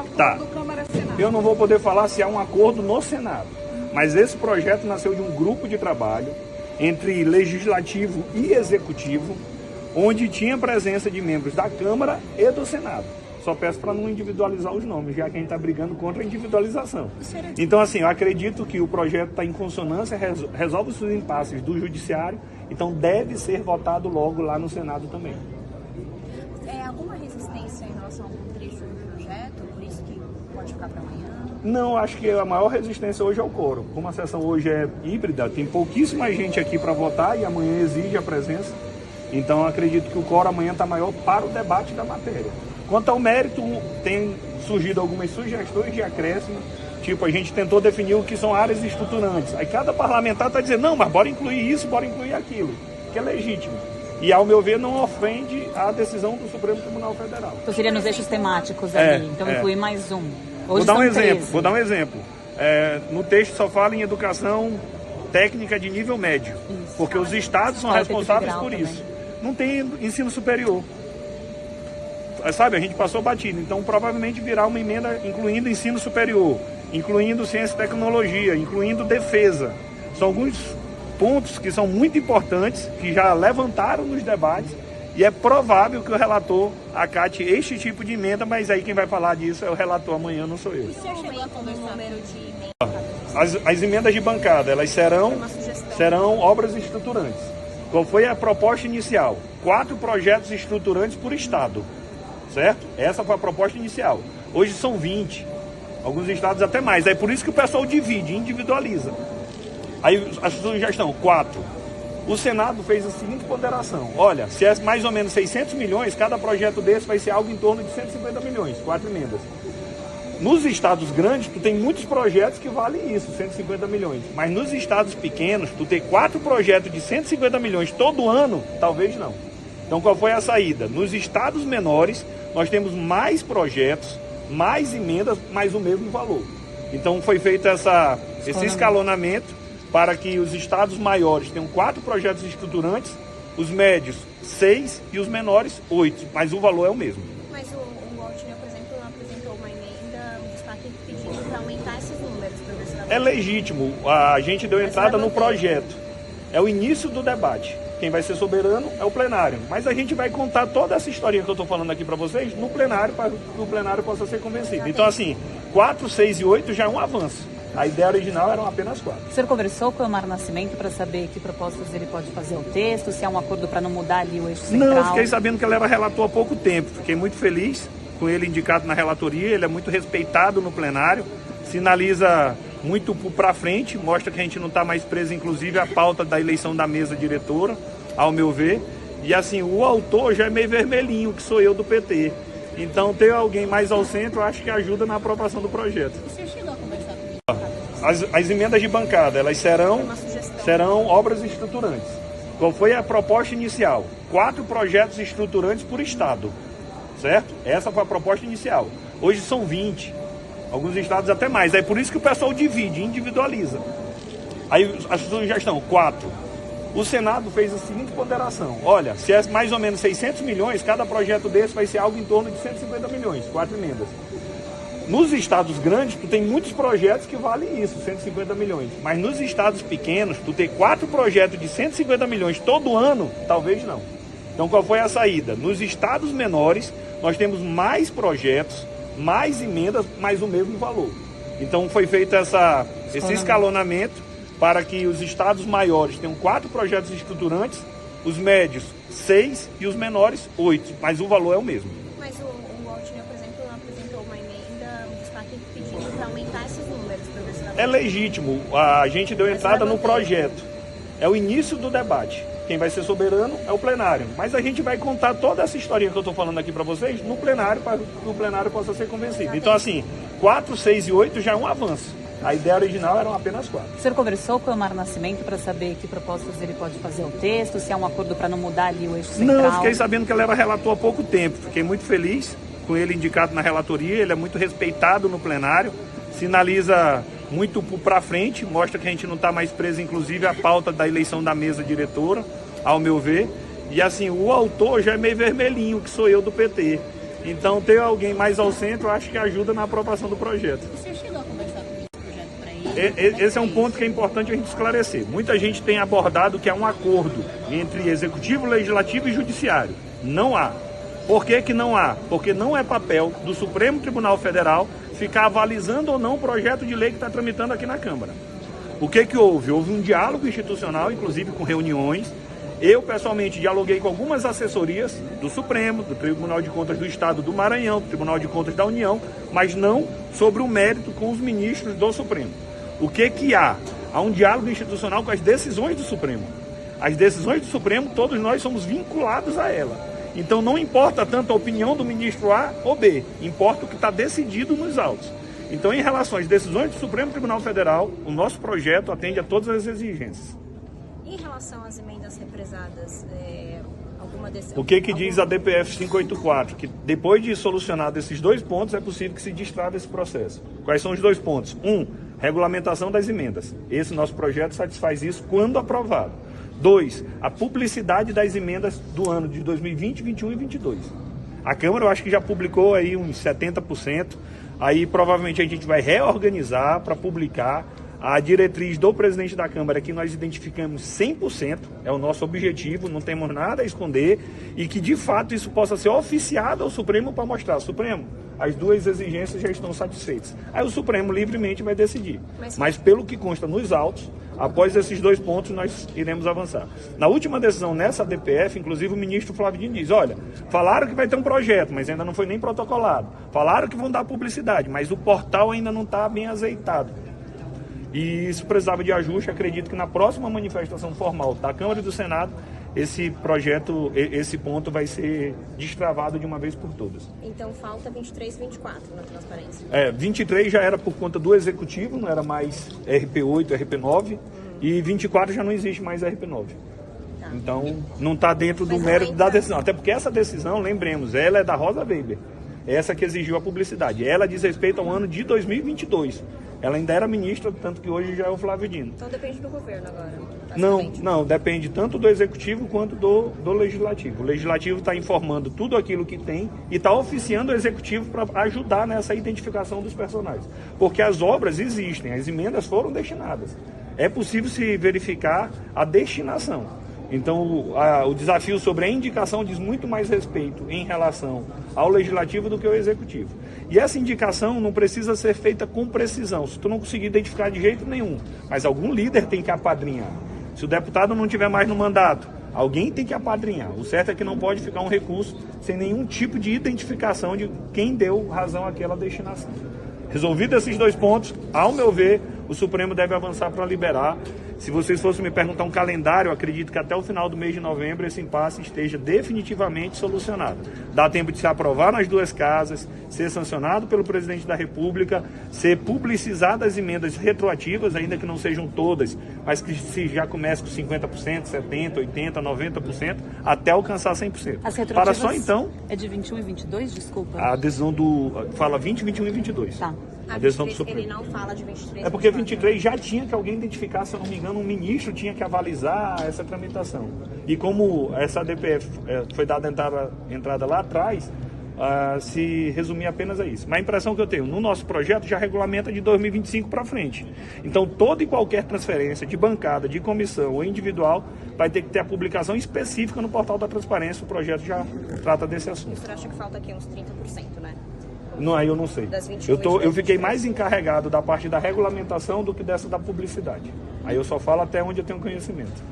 acordo Câmara-Senado. Eu não vou poder falar se há um acordo no Senado, mas esse projeto nasceu de um grupo de trabalho entre Legislativo e Executivo, onde tinha presença de membros da Câmara e do Senado. Só peço para não individualizar os nomes, já que a gente está brigando contra a individualização. Então, assim, eu acredito que o projeto está em consonância, resolve os impasses do Judiciário, então deve ser votado logo lá no Senado também. Alguma resistência em relação a algum trecho do projeto, por isso que pode ficar para amanhã? Não, acho que a maior resistência hoje é o quórum. Como a sessão hoje é híbrida, tem pouquíssima gente aqui para votar e amanhã exige a presença. Então, acredito que o quórum amanhã está maior para o debate da matéria. Quanto ao mérito, tem surgido algumas sugestões de acréscimo, tipo, a gente tentou definir o que são áreas estruturantes. Aí cada parlamentar está dizendo, não, mas bora incluir isso, bora incluir aquilo, que é legítimo. E, ao meu ver, não ofende a decisão do Supremo Tribunal Federal. Então seria nos eixos temáticos ali, então incluir mais um. Vou dar um exemplo. No texto só fala em educação técnica de nível médio, porque os estados são responsáveis por isso. Não tem ensino superior. Sabe, a gente passou batido, então provavelmente virá uma emenda incluindo ensino superior, incluindo ciência e tecnologia, incluindo defesa. São alguns pontos que são muito importantes, que já levantaram nos debates, e é provável que o relator acate este tipo de emenda, mas aí quem vai falar disso é o relator amanhã, não sou eu. O senhor chegou a conversar com o número de emendas? As emendas de bancada, elas serão obras estruturantes. Qual foi a proposta inicial? 4 projetos estruturantes por estado. Certo? Essa foi a proposta inicial. Hoje são 20, alguns estados até mais. É por isso que o pessoal divide, individualiza. Aí a sugestão, 4. O Senado fez a seguinte ponderação. Olha, se é mais ou menos 600 milhões, cada projeto desse vai ser algo em torno de 150 milhões, 4 emendas. Nos estados grandes, tu tem muitos projetos que valem isso, 150 milhões. Mas nos estados pequenos, tu ter 4 projetos de 150 milhões todo ano, talvez não. Então, qual foi a saída? Nos estados menores, nós temos mais projetos, mais emendas, mas o mesmo valor. Então, foi feito esse escalonamento para que os estados maiores tenham 4 projetos estruturantes, os médios 6 e os menores 8, mas o valor é o mesmo. Mas o Altino, por exemplo, apresentou uma emenda, um destaque pedindo para aumentar esses números progressivamente. É legítimo, a gente deu entrada no projeto. É o início do debate. Quem vai ser soberano é o plenário. Mas a gente vai contar toda essa historinha que eu estou falando aqui para vocês no plenário, para que o plenário possa ser convencido. Então, assim, 4, 6 e 8 já é um avanço. A ideia original eram apenas 4. O senhor conversou com o Elmar Nascimento para saber que propostas ele pode fazer ao texto, se há um acordo para não mudar ali o eixo central? Não, eu fiquei sabendo que ele era relator há pouco tempo. Fiquei muito feliz com ele indicado na relatoria. Ele é muito respeitado no plenário, sinaliza muito para frente, mostra que a gente não está mais preso, inclusive, à pauta da eleição da mesa diretora, ao meu ver. E assim, o autor já é meio vermelhinho, que sou eu do PT. Então, ter alguém mais ao centro, eu acho que ajuda na aprovação do projeto. O senhor chegou a conversar comigo? As emendas de bancada, elas serão obras estruturantes. Qual foi a proposta inicial? 4 projetos estruturantes por estado. Certo? Essa foi a proposta inicial. Hoje são 20. Alguns estados até mais. É por isso que o pessoal divide, individualiza. Aí a sugestão, 4. O Senado fez a seguinte ponderação. Olha, se é mais ou menos 600 milhões, cada projeto desse vai ser algo em torno de 150 milhões, 4 emendas. Nos estados grandes, tu tem muitos projetos que valem isso, 150 milhões. Mas nos estados pequenos, tu ter 4 projetos de 150 milhões todo ano, talvez não. Então, qual foi a saída? Nos estados menores, nós temos mais projetos, mais emendas, mas o mesmo valor. Então, foi feito esse escalonamento para que os estados maiores tenham 4 projetos estruturantes, os médios 6 e os menores 8, mas o valor é o mesmo. Mas o Altino, por exemplo, apresentou uma emenda, um destaque pedindo para aumentar esses números progressivamente. É legítimo, a gente deu entrada no projeto. É o início do debate. Quem vai ser soberano é o plenário. Mas a gente vai contar toda essa historinha que eu estou falando aqui para vocês no plenário, para que o plenário possa ser convencido. Então, assim, 4, 6 e 8 já é um avanço. A ideia original eram apenas 4. O senhor conversou com o Elmar Nascimento para saber que propostas ele pode fazer ao texto, se há um acordo para não mudar ali o eixo central? Não, eu fiquei sabendo que ele era relator há pouco tempo. Fiquei muito feliz com ele indicado na relatoria. Ele é muito respeitado no plenário, sinaliza muito para frente, mostra que a gente não está mais preso, inclusive, à pauta da eleição da mesa diretora, ao meu ver. E assim, o autor já é meio vermelhinho, que sou eu do PT. Então, ter alguém mais ao centro, eu acho que ajuda na aprovação do projeto. Você chegou a conversar com esse projeto para ele? Esse é um ponto que é importante a gente esclarecer. Muita gente tem abordado que é um acordo entre executivo, legislativo e judiciário. Não há. Por que que não há? Porque não é papel do Supremo Tribunal Federal ficar avalizando ou não o projeto de lei que está tramitando aqui na Câmara. O que que houve? Houve um diálogo institucional, inclusive com reuniões. Eu, pessoalmente, dialoguei com algumas assessorias do Supremo, do Tribunal de Contas do Estado do Maranhão, do Tribunal de Contas da União, mas não sobre o mérito com os ministros do Supremo. O que que há? Há um diálogo institucional com as decisões do Supremo. As decisões do Supremo, todos nós somos vinculados a ela. Então não importa tanto a opinião do ministro A ou B, importa o que está decidido nos autos. Então, em relação às decisões do Supremo Tribunal Federal, o nosso projeto atende a todas as exigências. Em relação às emendas represadas, alguma decisão... O que diz a DPF 584? Que depois de solucionado esses dois pontos, é possível que se destrave esse processo. Quais são os dois pontos? Regulamentação das emendas. Esse nosso projeto satisfaz isso quando aprovado. 2, a publicidade das emendas do ano de 2020, 21 e 22. A Câmara, eu acho que já publicou aí uns 70%. Aí provavelmente a gente vai reorganizar para publicar. A diretriz do presidente da Câmara é que nós identificamos 100%, é o nosso objetivo, não temos nada a esconder, e que de fato isso possa ser oficiado ao Supremo para mostrar, Supremo, as duas exigências já estão satisfeitas. Aí o Supremo livremente vai decidir. Mas pelo que consta nos autos, após esses dois pontos nós iremos avançar. Na última decisão nessa DPF, inclusive o ministro Flávio Diniz, olha, falaram que vai ter um projeto, mas ainda não foi nem protocolado. Falaram que vão dar publicidade, mas o portal ainda não está bem azeitado. E isso precisava de ajuste. Acredito que na próxima manifestação formal da Câmara e do Senado, esse projeto, esse ponto vai ser destravado de uma vez por todas. Então falta 23 e 24 na transparência. 23 já era por conta do Executivo, não era mais RP8, RP9, e 24 já não existe mais RP9. Tá. Então não está dentro do mérito da decisão. Até porque essa decisão, lembremos, ela é da Rosa Weber, essa que exigiu a publicidade. Ela diz respeito ao ano de 2022. Ela ainda era ministra, tanto que hoje já é o Flávio Dino. Então depende do governo agora? Não, depende tanto do Executivo quanto do Legislativo. O Legislativo está informando tudo aquilo que tem e está oficiando o Executivo para ajudar nessa identificação dos personagens. Porque as obras existem, as emendas foram destinadas. É possível se verificar a destinação. Então, o desafio sobre a indicação diz muito mais respeito em relação ao Legislativo do que ao Executivo. E essa indicação não precisa ser feita com precisão, se tu não conseguir identificar de jeito nenhum. Mas algum líder tem que apadrinhar. Se o deputado não estiver mais no mandato, alguém tem que apadrinhar. O certo é que não pode ficar um recurso sem nenhum tipo de identificação de quem deu razão àquela destinação. Resolvido esses dois pontos, ao meu ver, o Supremo deve avançar para liberar. Se vocês fossem me perguntar um calendário, eu acredito que até o final do mês de novembro esse impasse esteja definitivamente solucionado. Dá tempo de se aprovar nas duas casas, ser sancionado pelo presidente da República, ser publicizadas as emendas retroativas, ainda que não sejam todas, mas que se já comece com 50%, 70%, 80%, 90%, até alcançar 100%. As retroativas para só então... É de 21 e 22, desculpa? A adesão fala 20, 21 e 22. Tá. A 23, ele não fala de 23. É porque 23 já tinha que alguém identificar, se eu não me engano, um ministro tinha que avalizar essa tramitação. E como essa DPF foi dada entrada lá atrás, se resumia apenas a isso. Mas a impressão que eu tenho, no nosso projeto já regulamenta de 2025 para frente. Então toda e qualquer transferência de bancada, de comissão ou individual vai ter que ter a publicação específica no portal da transparência. O projeto já trata desse assunto. Você acha que falta aqui uns 30%, né? Não, aí eu não sei. Eu fiquei mais encarregado da parte da regulamentação do que dessa da publicidade. Aí eu só falo até onde eu tenho conhecimento.